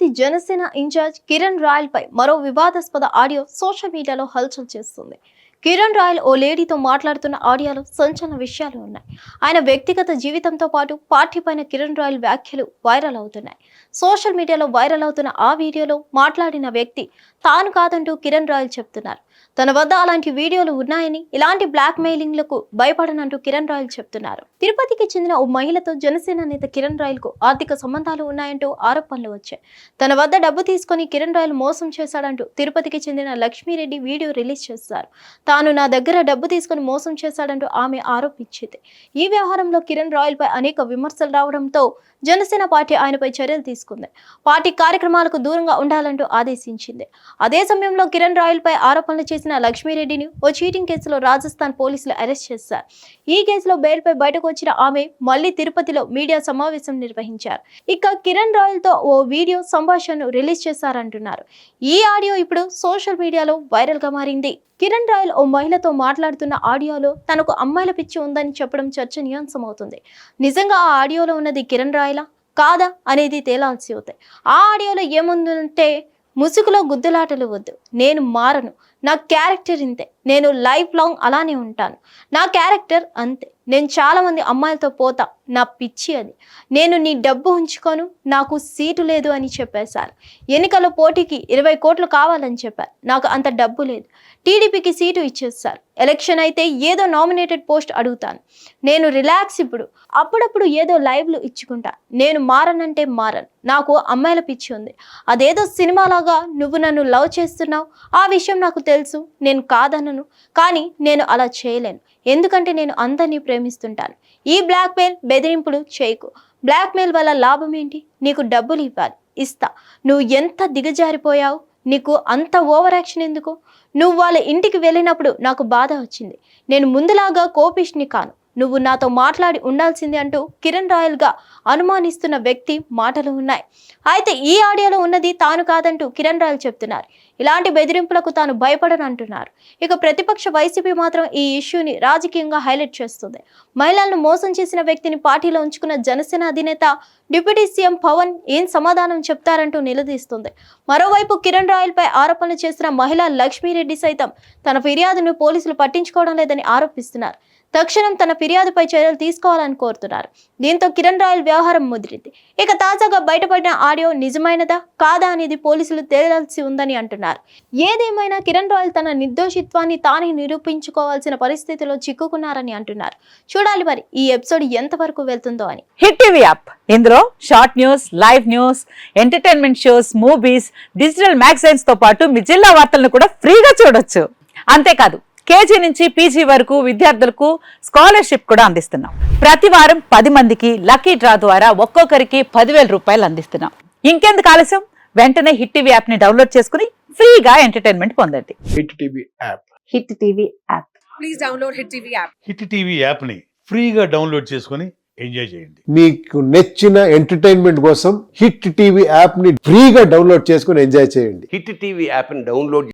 Tirupati Janasena incharge Kiran royal పై మరో వివాదాస్పద audio social మీడియాలో హల్చల్ చేస్తుంది. కిరణ్ రాయల్ ఓ లేడీతో మాట్లాడుతున్న ఆడియోలో సంచలన విషయాలు ఉన్నాయి. ఆయన వ్యక్తిగత జీవితంతో పాటు పార్టీ పైన కిరణ్ రాయల్ వ్యాఖ్యలు వైరల్ అవుతున్నాయి. సోషల్ మీడియాలో వైరల్ అవుతున్న ఆ వీడియోలో మాట్లాడిన వ్యక్తి తాను కాదంటూ కిరణ్ రాయల్ చెప్తున్నారు. తన వద్ద అలాంటి వీడియోలు ఉన్నాయని, ఇలాంటి బ్లాక్ మెయిలింగ్లకు భయపడనంటూ కిరణ్ రాయల్ చెప్తున్నారు. తిరుపతికి చెందిన ఓ మహిళతో జనసేన నేత కిరణ్ రాయల్ కు ఆర్థిక సంబంధాలు ఉన్నాయంటూ ఆరోపణలు వచ్చాయి. తన వద్ద డబ్బు తీసుకుని కిరణ్ రాయల్ మోసం చేశాడంటూ తిరుపతికి చెందిన లక్ష్మీరెడ్డి వీడియో రిలీజ్ చేశారు. తాను నా దగ్గర డబ్బు తీసుకుని మోసం చేశాడంటూ ఆమె ఆరోపించింది. ఈ వ్యవహారంలో కిరణ్ రాయల్ పై అనేక విమర్శలు రావడంతో జనసేన పార్టీ ఆయనపై చర్యలు తీసుకుంది. పార్టీ కార్యక్రమాలకు దూరంగా ఉండాలంటూ ఆదేశించింది. అదే సమయంలో కిరణ్ రాయల్ పై ఆరోపణలు చేసిన లక్ష్మీరెడ్డిని ఓ చీటింగ్ కేసులో రాజస్థాన్ పోలీసులు అరెస్ట్ చేశారు. ఈ కేసులో బెయిల్ పై బయటకు వచ్చిన ఆమె మళ్లీ తిరుపతిలో మీడియా సమావేశం నిర్వహించారు. ఇక కిరణ్ రాయల్ తో ఓ వీడియో సంభాషణను రిలీజ్ చేశారంటున్నారు. ఈ ఆడియో ఇప్పుడు సోషల్ మీడియాలో వైరల్ గా మారింది. కిరణ్ రాయల్ ఓ మహిళతో మాట్లాడుతున్న ఆడియోలో తనకు అమ్మాయిల పిచ్చి ఉందని చెప్పడం చర్చనీయాంశమవుతుంది. నిజంగా ఆ ఆడియోలో ఉన్నది కిరణ్ రాయలా కాదా అనేది తేలాల్సి అవుతాయి. ఆ ఆడియోలో ఏముందంటే, ముసుగులో గుద్దులాటలు వద్దు, నేను మారను, నా క్యారెక్టర్ ఇంతే, నేను లైఫ్ లాంగ్ అలానే ఉంటాను, నా క్యారెక్టర్ అంతే, నేను చాలా మంది అమ్మాయిలతో పోతా, నా పిచ్చి అది, నేను నీ డబ్బు ఉంచుకోను, నాకు సీటు లేదు అని చెప్పేశారు. ఎన్నికల పోటీకి 20 కోట్లు కావాలని చెప్పారు. నాకు అంత డబ్బు లేదు. టీడీపీకి సీటు ఇచ్చేస్తారు. ఎలక్షన్ అయితే ఏదో నామినేటెడ్ పోస్ట్ అడుగుతాను. నేను రిలాక్స్, ఇప్పుడు అప్పుడప్పుడు ఏదో లైవ్లు ఇచ్చుకుంటా. నేను మారనంటే మారను. నాకు అమ్మాయిల పిచ్చి ఉంది. అదేదో సినిమాలాగా నువ్వు నన్ను లవ్ చేస్తున్నావు, ఆ విషయం నాకు తెలుసు, నేను కాదనను, కానీ నేను అలా చేయలేను. ఎందుకంటే నేను అందరినీ ప్రేమిస్తుంటాను. ఈ బ్లాక్మెయిల్ బెదిరింపులు చేయకు. బ్లాక్మెయిల్ వల్ల లాభం ఏంటి? నీకు డబ్బులు ఇవ్వాలి, ఇస్తా. నువ్వు ఎంత దిగజారిపోయావు, నీకు అంత ఓవర్ యాక్షన్ ఎందుకు? నువ్వు వాళ్ళ ఇంటికి వెళ్ళినప్పుడు నాకు బాధ వచ్చింది. నేను ముందులాగా కోపిష్ని కాను. నువ్వు నాతో మాట్లాడి ఉండాల్సింది అంటూ కిరణ్ రాయల్ గా అనుమానిస్తున్న వ్యక్తి మాటలు ఉన్నాయి. అయితే ఈ ఆడియోలో ఉన్నది తాను కాదంటూ కిరణ్ రాయల్ చెప్తున్నారు. ఇలాంటి బెదిరింపులకు తాను భయపడను అంటున్నారు. ఇక ప్రతిపక్ష వైసీపీ మాత్రం ఈ ఇష్యూని రాజకీయంగా హైలైట్ చేస్తుంది. మహిళలను మోసం చేసిన వ్యక్తిని పార్టీలో ఉంచుకున్న జనసేన అధినేత డిప్యూటీ సీఎం పవన్ ఏం సమాధానం చెప్తారంటూ నిలదీస్తుంది. మరోవైపు కిరణ్ రాయల్ పై ఆరోపణలు చేసిన మహిళా లక్ష్మీరెడ్డి సైతం తన ఫిర్యాదును పోలీసులు పట్టించుకోవడం లేదని ఆరోపిస్తున్నారు. తక్షణం తన ఫిర్యాదుపై చర్యలు తీసుకోవాలని కోరుతున్నారు. దీంతో కిరణ్ రాయల్ వ్యవహారం ముదిరింది. ఇక తాజాగా బయటపడిన ఆడియో నిజమైనదా కాదా అనేది పోలీసులు తేలాల్సి ఉందని అంటున్నారు. ఏదేమైనా కిరణ్ రాయల్ తన నిర్దోషిత్వాన్ని తానే నిరూపించుకోవాల్సిన పరిస్థితిలో చిక్కుకున్నారని అంటున్నారు. చూడాలి మరి ఈ ఎపిసోడ్ ఎంతవరకు వెళ్తుందో అని. హిట్ టీవీ యాప్, ఇందులో short news, live news, entertainment shows, movies, digital magazines తో పాటు మీ జిల్లా వార్తలను కూడా ఫ్రీగా చూడొచ్చు. అంతేకాదు కేజీ నుంచి పీజీ వరకు విద్యార్థులకు స్కాలర్షిప్ కూడా అందిస్తున్నాం. ప్రతి వారం 10 మందికి లక్కీ డ్రా ద్వారా ఒక్కొక్కరికి 10,000 రూపాయలు అందిస్తున్నాం. ఇంకెందుకు ఆలస్యం, వెంటనే హిట్ టీవీ యాప్ ని డౌన్లోడ్ చేసుకుని ఫ్రీగా ఎంటర్టైన్మెంట్ పొందండి. Hit TV app. Hit TV app. Please download hit TV app. Hit TV app ని ఫ్రీగా డౌన్లోడ్ చేసుకుని ఎంజాయ్ చేయండి. మీకు నచ్చిన ఎంటర్టైన్మెంట్ కోసం హిట్ టీవీ యాప్ ని ఫ్రీగా డౌన్లోడ్ చేసుకుని ఎంజాయ్ చేయండి. హిట్ టీవీ యాప్ ని డౌన్లోడ్